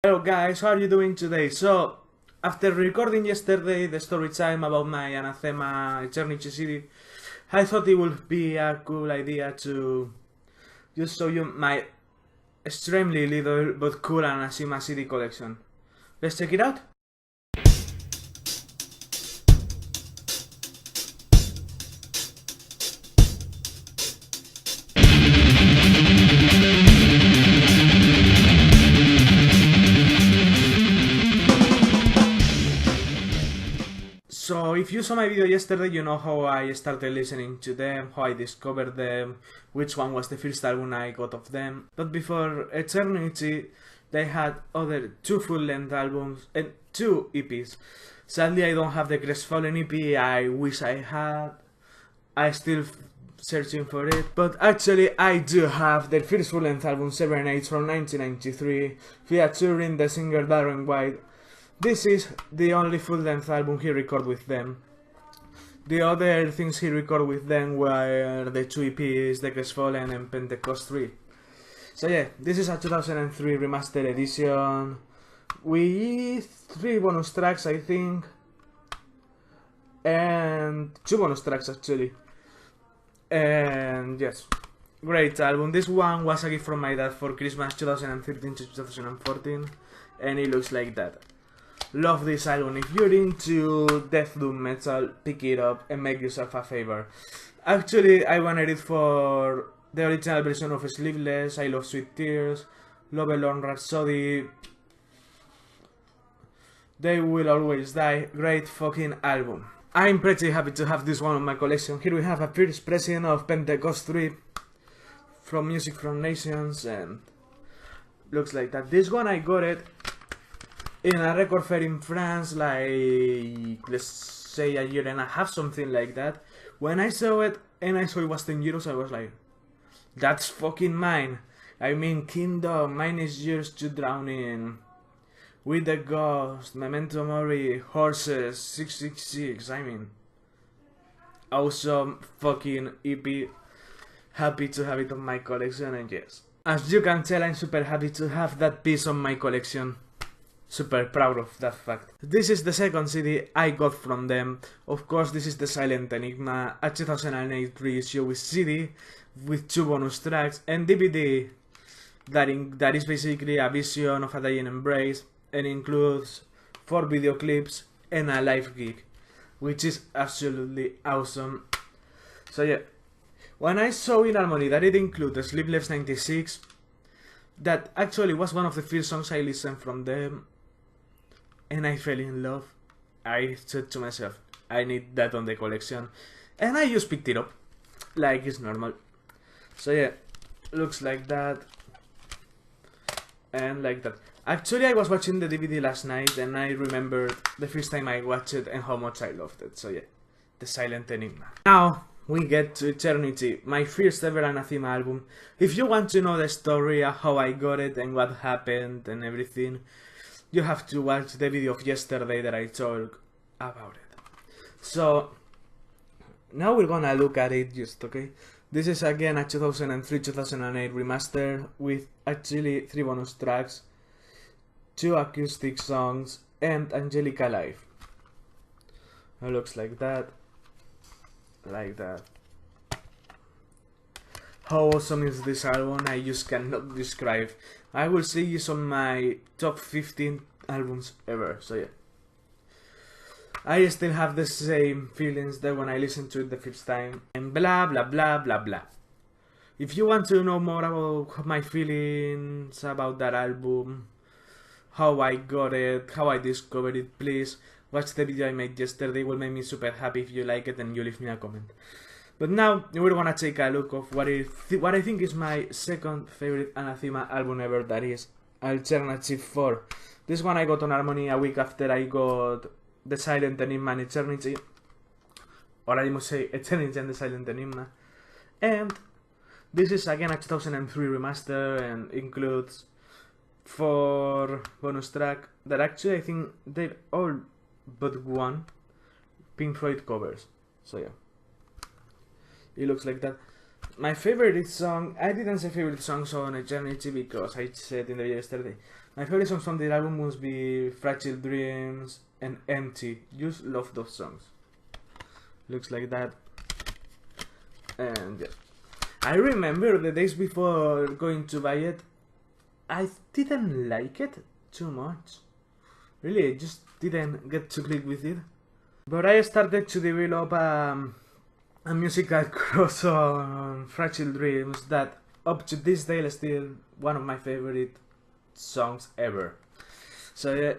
Hello guys, how are you doing today? So, after recording yesterday the story time about my Anathema CD, I thought it would be a cool idea to just show you my extremely little but cool Anathema CD collection. Let's check it out. So if you saw my video yesterday, you know how I started listening to them, how I discovered them, which one was the first album I got of them. But before Eternity, they had other two full-length albums and two EPs. Sadly, I don't have the Crestfallen EP, I wish I had. I still searching for it, but actually I do have their first full-length album, 7/8 from 1993, featuring the singer Darren White. This is the only full-length album he recorded with them. The other things he recorded with them were the two EPs, The Crestfallen and Pentecost 3. So yeah, this is a 2003 remastered edition with 3 bonus tracks, I think, and 2 bonus tracks actually. And yes, great album. This one was a gift from my dad for Christmas 2013 to 2014, and it looks like that. Love this album. If you're into death doom metal, pick it up and make yourself a favor. Actually, I wanted it for the original version of Sleeveless, I Love Sweet Tears, Love Alone Rhapsody, They Will Always Die. Great fucking album. I'm pretty happy to have this one on my collection. Here we have a first pressing of Pentecost 3 from Music from Nations, and looks like that. This one I got it in a record fair in France, like, let's say a year and a half, something like that. When I saw it, and I saw it was 10 euros, I was like, that's fucking mine. I mean, Kingdom, mine is yours to drown in. With the Ghost, Memento Mori, Horses, 666, I mean, awesome fucking EP. Happy to have it on my collection, and yes, as you can tell, I'm super happy to have that piece on my collection. Super proud of that fact. This is the second CD I got from them. Of course, this is the Silent Enigma, a 2008 reissue with CD, with 2 bonus tracks, and DVD that is basically a vision of a dying embrace, and includes 4 video clips and a live gig, which is absolutely awesome. So yeah, when I saw in Harmony that it included Sleepless 96, that actually was one of the first songs I listened from them, and I fell in love. I said to myself, I need that on the collection, and I just picked it up, like it's normal. So yeah, looks like that, and like that. Actually, I was watching the DVD last night, and I remembered the first time I watched it and how much I loved it. So yeah, the Silent Enigma. Now we get to Eternity, my first ever Anathema album. If you want to know the story of how I got it and what happened and everything, you have to watch the video of yesterday that I talked about it. So now we're gonna look at it just, okay? This is again a 2003-2008 remaster with actually 3 bonus tracks, 2 acoustic songs, and Angelica Live. It looks like that. Like that. How awesome is this album? I just cannot describe. I will say it's on my top 15 albums ever, so yeah. I still have the same feelings that when I listened to it the first time, and blah blah blah blah blah. If you want to know more about my feelings about that album, how I got it, how I discovered it, please watch the video I made yesterday. It will make me super happy if you like it and you leave me a comment. But now we're gonna take a look of what I think is my second favorite Anathema album ever, that is Alternative 4. This one I got on Harmony a week after I got the Silent Enigma and Eternity, or I must say Eternity and the Silent Enigma. And this is again a 2003 remaster and includes 4 bonus tracks that actually I think they're all but one Pink Floyd covers. So yeah, it looks like that. My favorite song, I didn't say favorite songs on Eternity because I said in the video yesterday. My favorite songs from the album must be Fragile Dreams and Empty. Just love those songs. Looks like that. And yeah. I remember the days before going to buy it, I didn't like it too much. Really, I just didn't get to click with it. But I started to develop a musical crush on Fragile Dreams that up to this day is still one of my favorite songs ever. So yeah.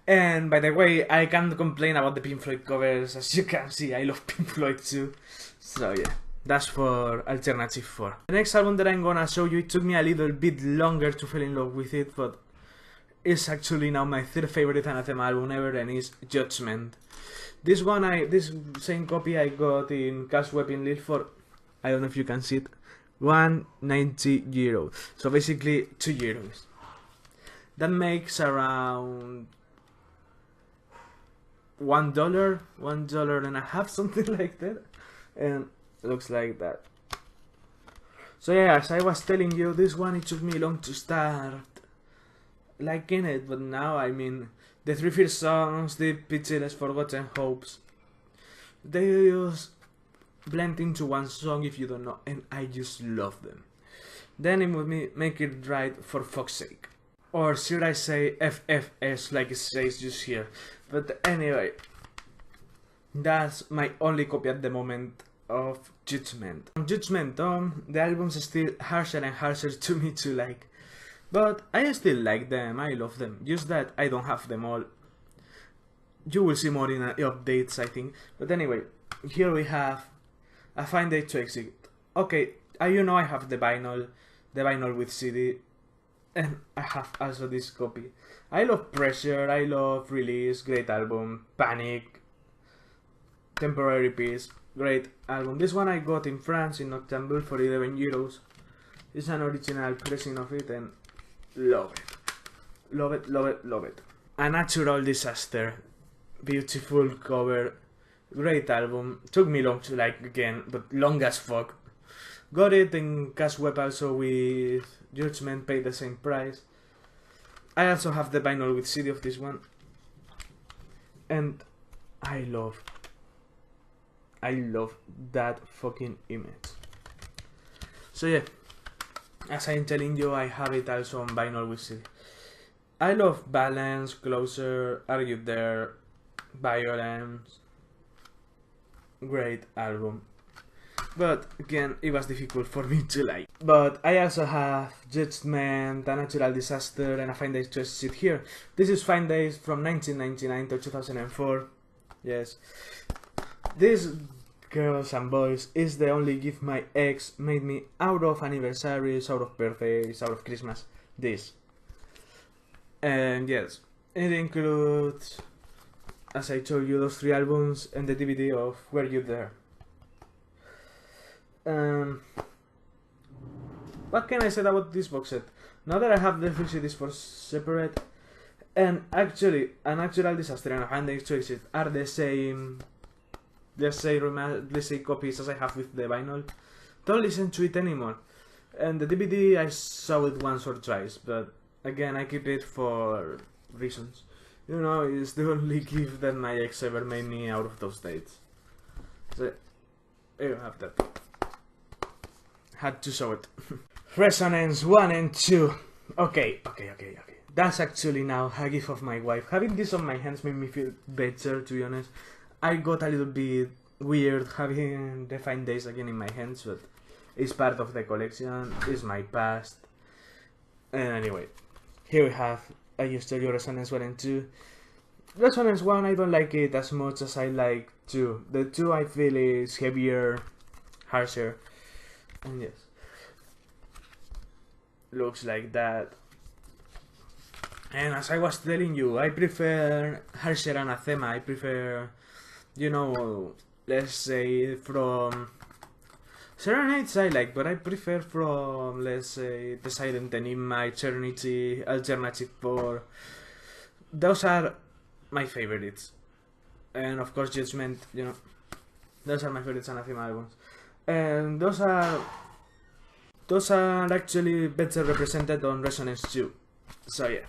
And by the way, I can't complain about the Pink Floyd covers. As you can see, I love Pink Floyd too. So yeah, that's for Alternative 4. The next album that I'm gonna show you, it took me a little bit longer to fall in love with it, but it's actually now my third favorite Anathema album ever, and it's Judgement. This same copy I got in Cash Weapon Lil for, I don't know if you can see it, 190 euros. So basically 2 euros. That makes around $1 and a half, something like that. And it looks like that. So yeah, as I was telling you, this one, it took me long to start liking it, but now, I mean, the three first songs, the Pitiless Forgotten Hopes, they just blend into one song if you don't know, and I just love them. Then it would make it right for fuck's sake. Or should I say FFS like it says just here. But anyway, that's my only copy at the moment of Judgement. Judgement, the albums are still harsher and harsher to me to like. But I still like them, I love them. Just that I don't have them all. You will see more in updates, I think. But anyway, here we have A Fine Day to Exit. Okay, you know I have the vinyl with CD. And I have also this copy. I love Pressure, I love Release, great album. Panic, Temporary Peace, great album. This one I got in France in October for 11 euros. It's an original pressing of it and love it. Love it, love it, love it. A Natural Disaster, beautiful cover, great album. Took me long to like again, but long as fuck. Got it in Cash Web also with Judgement, paid the same price. I also have the vinyl with CD of this one. And I love that fucking image. So yeah, as I'm telling you, I have it also on vinyl with CD. I love Balance, Closer, Are You There, Violence. Great album. But again, it was difficult for me to like. But I also have Judgement, A Natural Disaster, and A Fine Day to Exit here. This is Fine Days from 1999 to 2004. Yes. This, girls and boys, is the only gift my ex made me out of anniversaries, out of birthdays, out of Christmas. This. And yes, it includes, as I told you, those 3 albums and the DVD of Were You There. What can I say about this box set? Now that I have the 3 CDs for separate, and actually, A Natural Disaster and A Fine Day to Exit are the same, let's say copies as I have with the vinyl. Don't listen to it anymore. And the DVD, I saw it once or twice, but again, I keep it for reasons. You know, it's the only gift that my ex ever made me out of those dates. So, you have that. Had to show it. Resonance 1 and 2. Okay. That's actually now a gift of my wife. Having this on my hands made me feel better, to be honest. I got a little bit weird having the Fine Days again in my hands, but it's part of the collection, it's my past. And anyway, here we have, I used to tell you, Resonance 1 and 2. Resonance 1, I don't like it as much as I like 2. The 2 I feel is heavier, harsher. And yes, looks like that. And as I was telling you, I prefer harsher Anathema. I prefer, you know, let's say from Serenades I like, but I prefer from, let's say, The Silent Enigma, Eternity, Alternative 4. Those are my favorites. And of course Judgement, you know, those are my favorite Anathema albums. And those are actually better represented on Resonance 2. So yeah,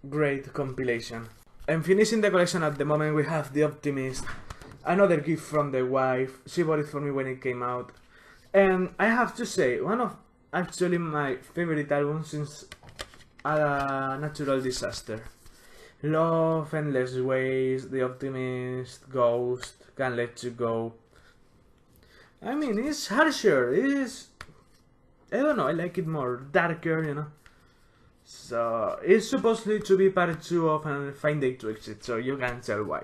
great compilation. And finishing the collection at the moment, we have The Optimist, another gift from the wife. She bought it for me when it came out, and I have to say, one of actually my favorite albums since A Natural Disaster. Love, Endless Ways, The Optimist, Ghost, Can't Let You Go. I mean, it's harsher, I don't know, I like it more darker, you know. So, it's supposedly to be part 2 of a Fine Day to Exit, so you can tell why.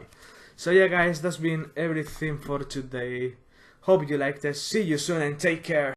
So yeah guys, that's been everything for today. Hope you liked it, see you soon and take care.